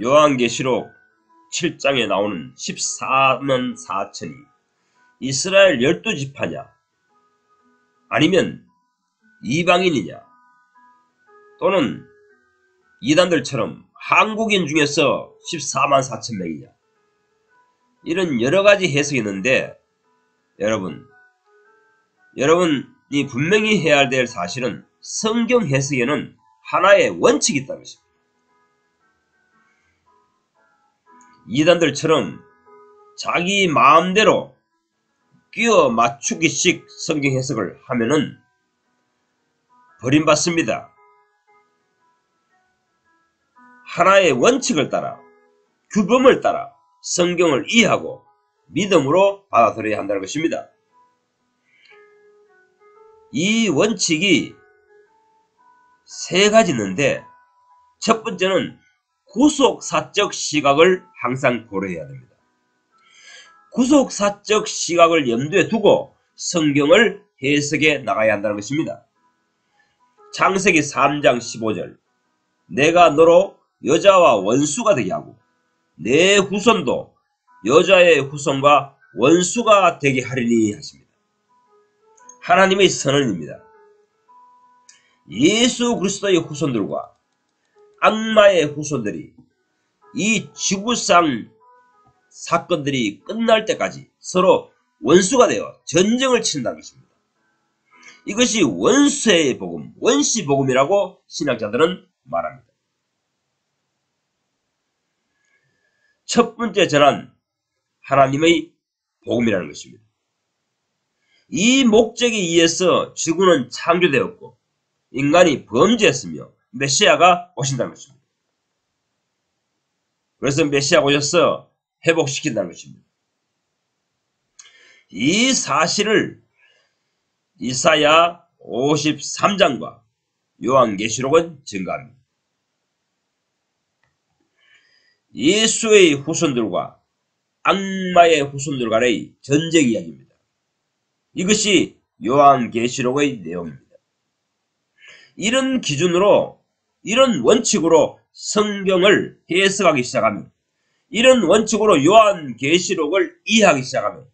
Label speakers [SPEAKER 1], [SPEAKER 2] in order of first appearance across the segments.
[SPEAKER 1] 요한계시록 7장에 나오는 14만 4천이 이스라엘 12지파냐 아니면 이방인이냐 또는 이단들처럼 한국인 중에서 14만 4천 명이냐 이런 여러가지 해석이 있는데 여러분이 분명히 해야 될 사실은 성경 해석에는 하나의 원칙이 있다는 것입니다. 이단들처럼 자기 마음대로 끼워 맞추기식 성경 해석을 하면은 버림받습니다. 하나의 원칙을 따라 규범을 따라 성경을 이해하고 믿음으로 받아들여야 한다는 것입니다. 이 원칙이 세 가지 있는데 첫 번째는 구속사적 시각을 항상 고려해야 됩니다. 구속사적 시각을 염두에 두고 성경을 해석해 나가야 한다는 것입니다. 창세기 3장 15절 내가 너로 여자와 원수가 되게 하고 내 후손도 여자의 후손과 원수가 되게 하리니 하십니다. 하나님의 선언입니다. 예수 그리스도의 후손들과 악마의 후손들이 이 지구상 사건들이 끝날 때까지 서로 원수가 되어 전쟁을 친다는 것입니다. 이것이 원수의 복음, 원시복음이라고 신학자들은 말합니다. 첫 번째 전환, 하나님의 복음이라는 것입니다. 이 목적에 의해서 지구는 창조되었고 인간이 범죄했으며 메시아가 오신다는 것입니다. 그래서 메시아가 오셔서 회복시킨다는 것입니다. 이 사실을 이사야 53장과 요한계시록은 증거합니다. 예수의 후손들과 악마의 후손들 간의 전쟁 이야기입니다. 이것이 요한계시록의 내용입니다. 이런 기준으로, 이런 원칙으로 성경을 해석하기 시작하면, 이런 원칙으로 요한계시록을 이해하기 시작하면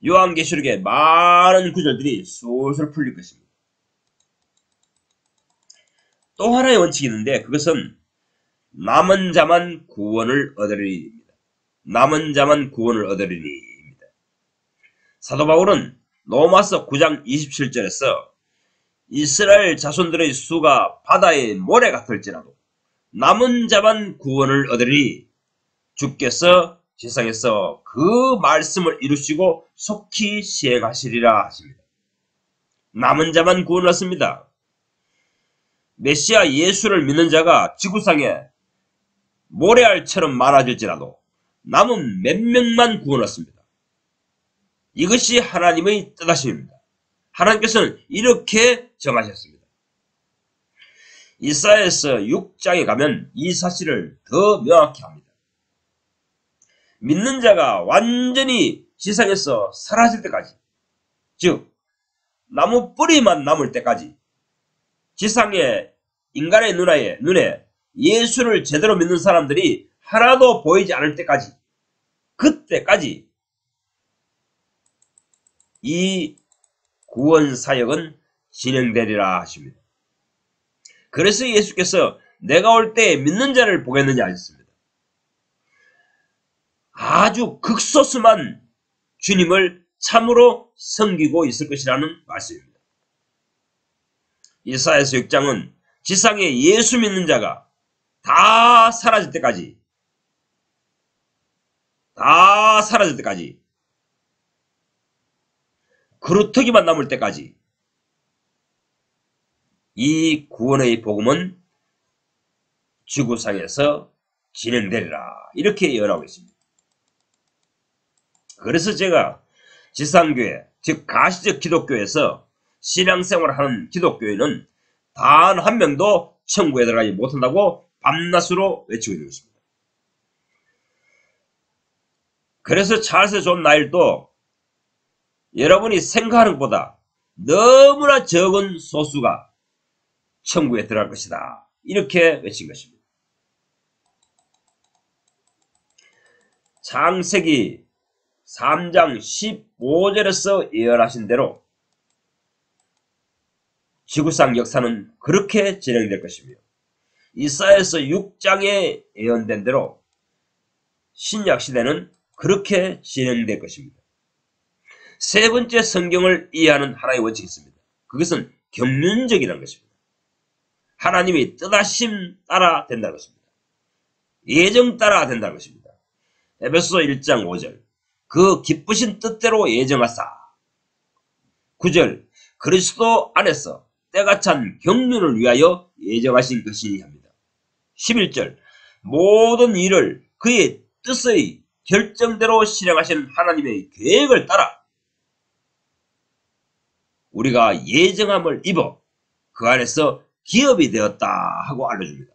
[SPEAKER 1] 요한계시록의 많은 구절들이 솔솔 풀릴 것입니다. 또 하나의 원칙이 있는데 그것은 남은 자만 구원을 얻으리니입니다. 남은 자만 구원을 얻으리니입니다. 사도 바울은 로마서 9장 27절에서 이스라엘 자손들의 수가 바다의 모래 같을지라도 남은 자만 구원을 얻으리니 주께서 세상에서 그 말씀을 이루시고 속히 시행하시리라 하십니다. 남은 자만 구원을 얻습니다. 메시아 예수를 믿는 자가 지구상에 모래알처럼 많아질지라도 남은 몇 명만 구원 얻습니다. 이것이 하나님의 뜻하심입니다. 하나님께서는 이렇게 정하셨습니다. 이사야서 6장에 가면 이 사실을 더 명확히 합니다. 믿는 자가 완전히 지상에서 사라질 때까지, 즉 나무 뿌리만 남을 때까지 지상의 인간의 눈에 예수를 제대로 믿는 사람들이 하나도 보이지 않을 때까지, 그때까지 이 구원 사역은 진행되리라 하십니다. 그래서 예수께서 내가 올 때 믿는 자를 보겠느냐 하셨습니다. 아주 극소수만 주님을 참으로 섬기고 있을 것이라는 말씀입니다. 이사야서 6장은 지상에 예수 믿는 자가 다 사라질 때까지 그루터기만 남을 때까지 이 구원의 복음은 지구상에서 진행되리라 이렇게 예언하고 있습니다. 그래서 제가 지상교회, 즉 가시적 기독교에서 신앙생활을 하는 기독교인은 단 한 명도 천국에 들어가지 못한다고 밤낮으로 외치고 있는 것입니다. 그래서 찰스 존 나일도 여러분이 생각하는 것보다 너무나 적은 소수가 천국에 들어갈 것이다 이렇게 외친 것입니다. 창세기 3장 15절에서 예언하신 대로 지구상 역사는 그렇게 진행될 것이며, 이사야서 6장에 예언된 대로 신약 시대는 그렇게 진행될 것입니다. 세 번째, 성경을 이해하는 하나의 원칙이 있습니다. 그것은 경륜적이라는 것입니다. 하나님이 뜻하심 따라 된다는 것입니다. 예정 따라 된다는 것입니다. 에베소서 1장 5절, 그 기쁘신 뜻대로 예정하사. 9절, 그리스도 안에서 때가 찬 경륜을 위하여 예정하신 것이니 합니다. 11절, 모든 일을 그의 뜻의 결정대로 실행하신 하나님의 계획을 따라 우리가 예정함을 입어 그 안에서 기업이 되었다 하고 알려줍니다.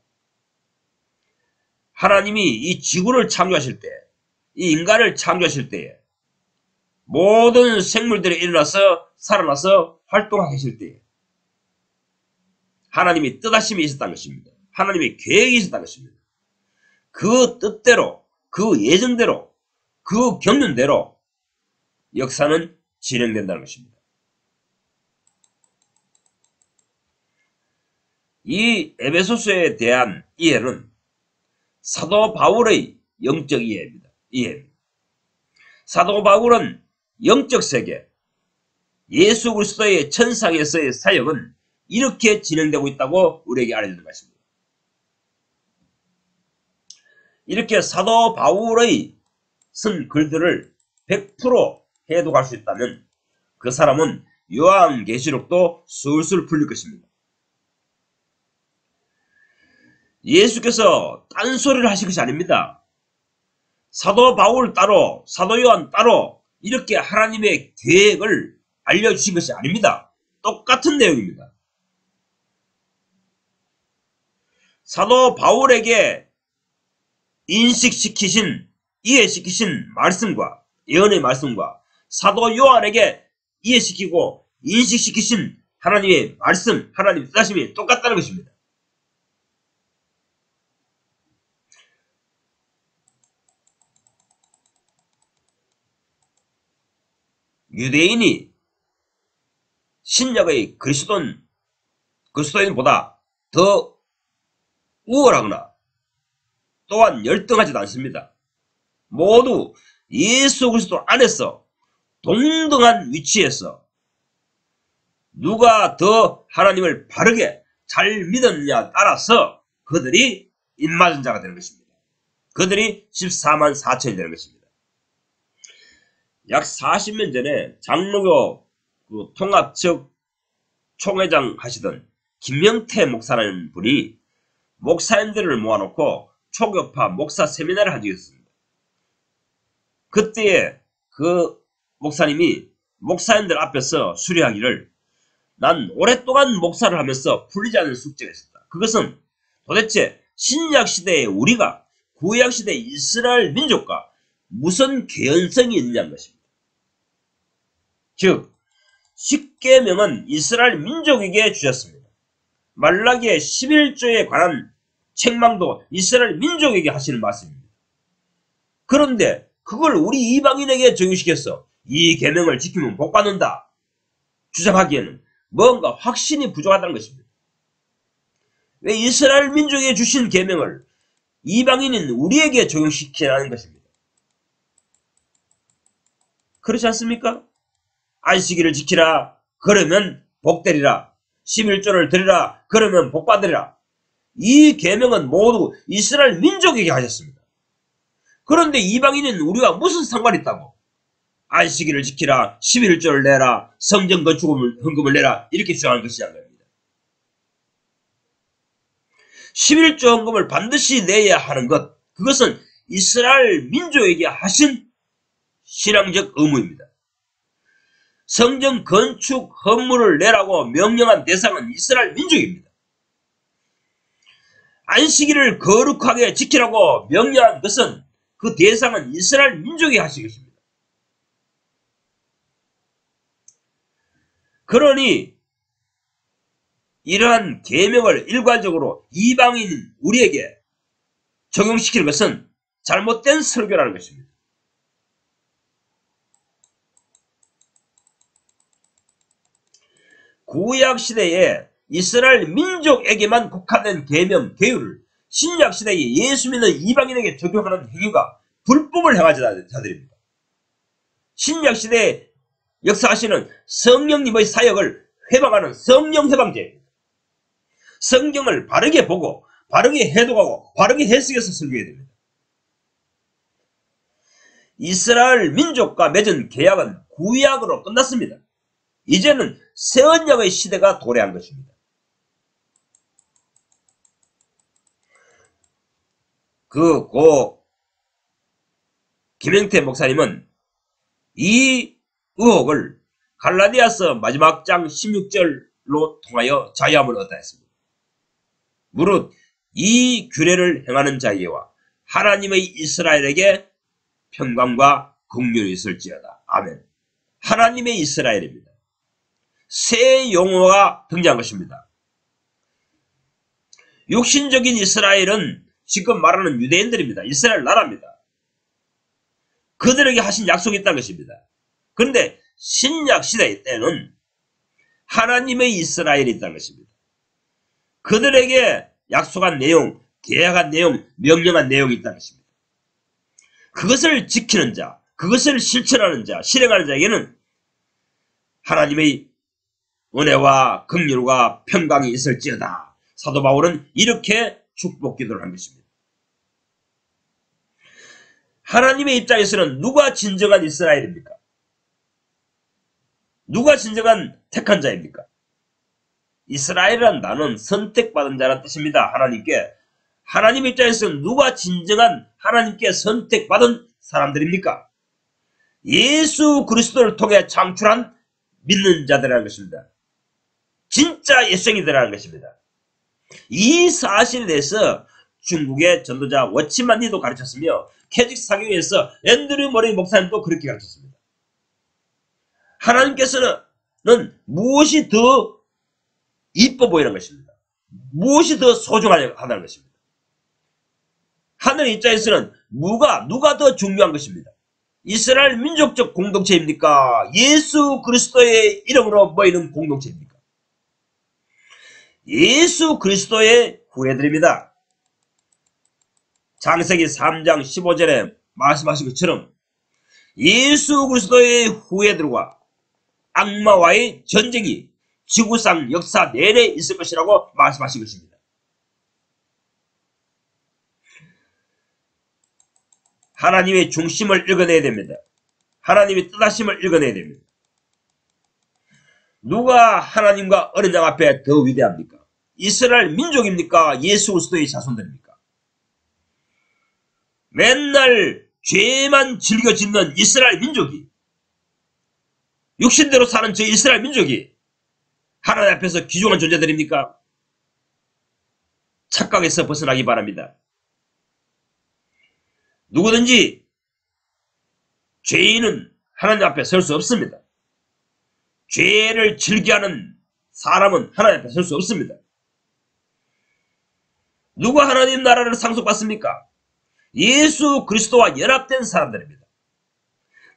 [SPEAKER 1] 하나님이 이 지구를 창조하실 때, 이 인간을 창조하실 때에 모든 생물들이 일어나서 살아나서 활동하게 하실 때에 하나님이 뜻하심이 있었다는 것입니다. 하나님의 계획이 있었다는 것입니다. 그 뜻대로, 그 예정대로, 그 경륜대로 역사는 진행된다는 것입니다. 이 에베소서에 대한 이해는 사도 바울의 영적 이해입니다. 사도 바울은 영적 세계, 예수 그리스도의 천상에서의 사역은 이렇게 진행되고 있다고 우리에게 알려주는 것입니다. 이렇게 사도 바울의 쓴 글들을 100% 해독할 수 있다면 그 사람은 요한계시록도 술술 풀릴 것입니다. 예수께서 딴소리를 하신 것이 아닙니다. 사도 바울 따로, 사도 요한 따로 이렇게 하나님의 계획을 알려주신 것이 아닙니다. 똑같은 내용입니다. 사도 바울에게 인식시키신, 이해시키신 말씀과 예언의 말씀과 사도 요한에게 이해시키고 인식시키신 하나님의 말씀, 하나님의 뜻하심이 똑같다는 것입니다. 유대인이 신약의 그리스도인보다 더 우월하거나 또한 열등하지도 않습니다. 모두 예수 그리스도 안에서 동등한 위치에서 누가 더 하나님을 바르게 잘 믿었느냐에 따라서 그들이 입맞은 자가 되는 것입니다. 그들이 14만 4천이 되는 것입니다. 약 40년 전에 장로교 통합측 총회장 하시던 김명태 목사라는 분이 목사님들을 모아놓고 초교파 목사 세미나를 한 적이 있습니다. 그때에 그 목사님이 목사님들 앞에서 수리하기를, 난 오랫동안 목사를 하면서 풀리지 않는 숙제가 있었다. 그것은 도대체 신약시대의 우리가 구약시대의 이스라엘 민족과 무슨 개연성이 있느냐는 것입니다. 즉, 십계명은 이스라엘 민족에게 주셨습니다. 말라기의 11조에 관한 책망도 이스라엘 민족에게 하시는 말씀입니다. 그런데 그걸 우리 이방인에게 적용시켜서 이 계명을 지키면 복받는다 주장하기에는 뭔가 확신이 부족하다는 것입니다. 왜 이스라엘 민족에게 주신 계명을 이방인인 우리에게 적용시키라는 것입니다. 그렇지 않습니까? 안식일을 지키라, 그러면 복되리라. 11조를 드리라, 그러면 복받으리라. 이 계명은 모두 이스라엘 민족에게 하셨습니다. 그런데 이방인은 우리와 무슨 상관이 있다고? 안식일을 지키라, 11조를 내라, 성전 건축 헌금을 내라, 이렇게 주장하는 것이란 겁니다. 11조 헌금을 반드시 내야 하는 것, 그것은 이스라엘 민족에게 하신 신앙적 의무입니다. 성전 건축 헌물을 내라고 명령한 대상은 이스라엘 민족입니다. 안식일을 거룩하게 지키라고 명령한 것은 그 대상은 이스라엘 민족이 하신 것입니다. 그러니 이러한 계명을 일괄적으로 이방인 우리에게 적용시키는 것은 잘못된 설교라는 것입니다. 구약 시대에 이스라엘 민족에게만 국한된 계명, 계율을 신약 시대에 예수 믿는 이방인에게 적용하는 행위가 불법을 행하는 자들입니다. 신약 시대에 역사하시는 성령님의 사역을 회방하는 성령 회방제입니다. 성경을 바르게 보고 바르게 해독하고 바르게 해석해서 설교해야 됩니다. 이스라엘 민족과 맺은 계약은 구약으로 끝났습니다. 이제는 새 언약의 시대가 도래한 것입니다. 고 김영태 목사님은 이 의혹을 갈라디아서 마지막 장 16절로 통하여 자유함을 얻다 했습니다. 무릇 이 규례를 행하는 자에게와 하나님의 이스라엘에게 평강과 긍휼이 있을지어다. 아멘. 하나님의 이스라엘입니다. 새 용어가 등장한 것입니다. 육신적인 이스라엘은 지금 말하는 유대인들입니다. 이스라엘 나라입니다. 그들에게 하신 약속이 있다는 것입니다. 그런데 신약 시대 때는 하나님의 이스라엘이 있다는 것입니다. 그들에게 약속한 내용, 계약한 내용, 명령한 내용이 있다는 것입니다. 그것을 지키는 자, 그것을 실천하는 자, 실행하는 자에게는 하나님의 은혜와 긍휼과 평강이 있을지어다. 사도 바울은 이렇게 축복 기도를 한 것입니다. 하나님의 입장에서는 누가 진정한 이스라엘입니까? 누가 진정한 택한 자입니까? 이스라엘이란 단어는 선택받은 자라는 뜻입니다. 하나님께. 하나님 입장에서는 누가 진정한 하나님께 선택받은 사람들입니까? 예수 그리스도를 통해 창출한 믿는 자들이라는 것입니다. 진짜 예수행이들이라는 것입니다. 이 사실에 대해서 중국의 전도자 워치만 니도 가르쳤으며 캐직 사경에서 앤드류 머레이 목사님도 그렇게 가르쳤습니다. 하나님께서는 무엇이 더 이뻐 보이는 것입니다. 무엇이 더 소중하다는 것입니다. 하늘 입장에서는 누가 더 중요한 것입니다. 이스라엘 민족적 공동체입니까? 예수 그리스도의 이름으로 모이는 공동체입니까? 예수 그리스도의 후예들입니다. 창세기 3장 15절에 말씀하신 것처럼 예수 그리스도의 후예들과 악마와의 전쟁이 지구상 역사 내내 있을 것이라고 말씀하신 것입니다. 하나님의 중심을 읽어내야 됩니다. 하나님의 뜻하심을 읽어내야 됩니다. 누가 하나님과 어린 양 앞에 더 위대합니까? 이스라엘 민족입니까? 예수 그리스도의 자손들입니까? 맨날 죄만 즐겨 짓는 이스라엘 민족이, 육신대로 사는 저 이스라엘 민족이 하나님 앞에서 귀중한 존재들입니까? 착각에서 벗어나기 바랍니다. 누구든지 죄인은 하나님 앞에 설 수 없습니다. 죄를 즐겨하는 사람은 하나님 앞에 설 수 없습니다. 누가 하나님 나라를 상속받습니까? 예수 그리스도와 연합된 사람들입니다.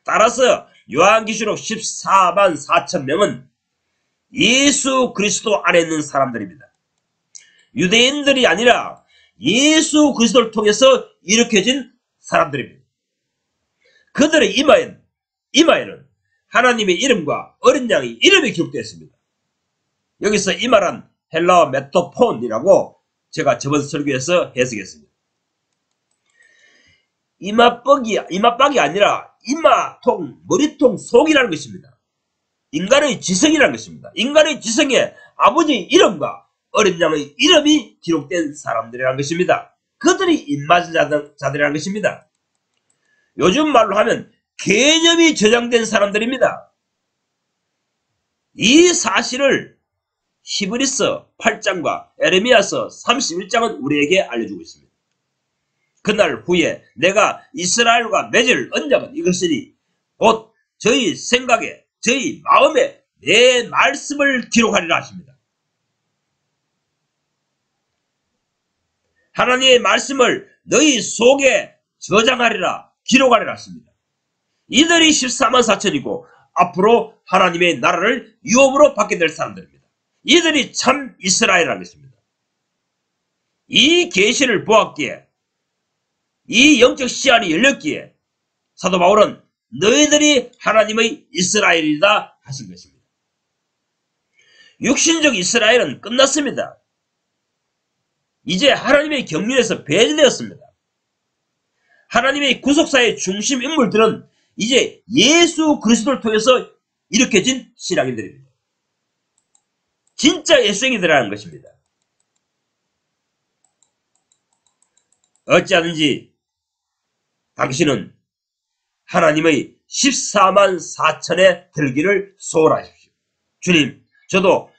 [SPEAKER 1] 따라서 요한계시록 14만 4천 명은 예수 그리스도 안에 있는 사람들입니다. 유대인들이 아니라 예수 그리스도를 통해서 일으켜진 사람들입니다. 그들의 이마에는 하나님의 이름과 어린 양의 이름이 기록되어 있습니다. 여기서 이마란 헬라어 메토폰이라고 제가 저번 설교에서 해석했습니다. 이마박이 아니라 이마통, 머리통 속이라는 것입니다. 인간의 지성이라는 것입니다. 인간의 지성에 아버지의 이름과 어린 양의 이름이 기록된 사람들이라는 것입니다. 그들이 입맞은 자들이라는 것입니다. 요즘 말로 하면 개념이 저장된 사람들입니다. 이 사실을 히브리서 8장과 에레미야서 31장은 우리에게 알려주고 있습니다. 그날 후에 내가 이스라엘과 맺을 언약은 이것이니 곧 저희 생각에 저희 마음에 내 말씀을 기록하리라 하십니다. 하나님의 말씀을 너희 속에 저장하리라, 기록하리라 하십니다. 이들이 14만 4천이고 앞으로 하나님의 나라를 유업으로 받게 될 사람들입니다. 이들이 참 이스라엘이라는 것입니다. 이 계시를 보았기에, 이 영적 시야이 열렸기에 사도 바울은 너희들이 하나님의 이스라엘이다 하신 것입니다. 육신적 이스라엘은 끝났습니다. 이제 하나님의 경륜에서 배제되었습니다. 하나님의 구속사의 중심 인물들은 이제 예수 그리스도를 통해서 일으켜진 신앙인들입니다. 진짜 예수행이들이라는 것입니다. 어찌하든지 당신은 하나님의 14만 4천에 들기를 소원하십시오. 주님, 저도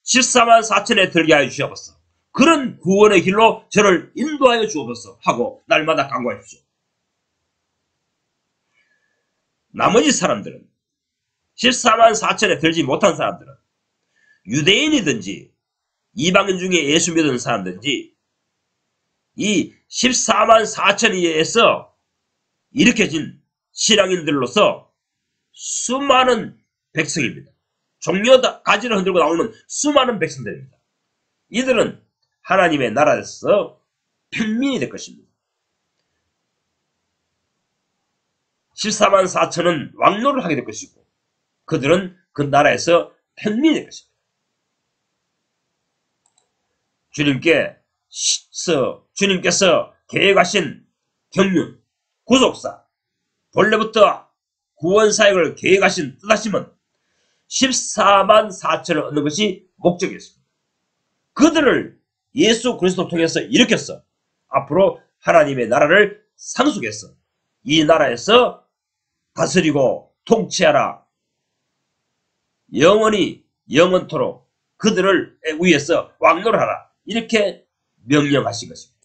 [SPEAKER 1] 14만 4천에 들게 하여 주시옵소서. 그런 구원의 길로 저를 인도하여 주옵소서 하고 날마다 간구하십시오. 나머지 사람들은 14만 4천에 들지 못한 사람들은 유대인이든지 이방인 중에 예수 믿는 사람든지 이 14만 4천에 의해서 일으켜진 신앙인들로서 수많은 백성입니다. 종려 가지를 흔들고 나오는 수많은 백성들입니다. 이들은 하나님의 나라에서 평민이 될 것입니다. 14만 4천은 왕노를 하게 될 것이고 그들은 그 나라에서 평민이 될 것입니다. 주님께서 계획하신 경륜, 구속사, 본래부터 구원사역을 계획하신 뜻하심은 14만 4천을 얻는 것이 목적이었습니다. 그들을 예수 그리스도 통해서 일으켰어. 앞으로 하나님의 나라를 상속했어. 이 나라에서 다스리고 통치하라. 영원토록 그들을 위해서 왕노를 하라. 이렇게 명령하신 것입니다.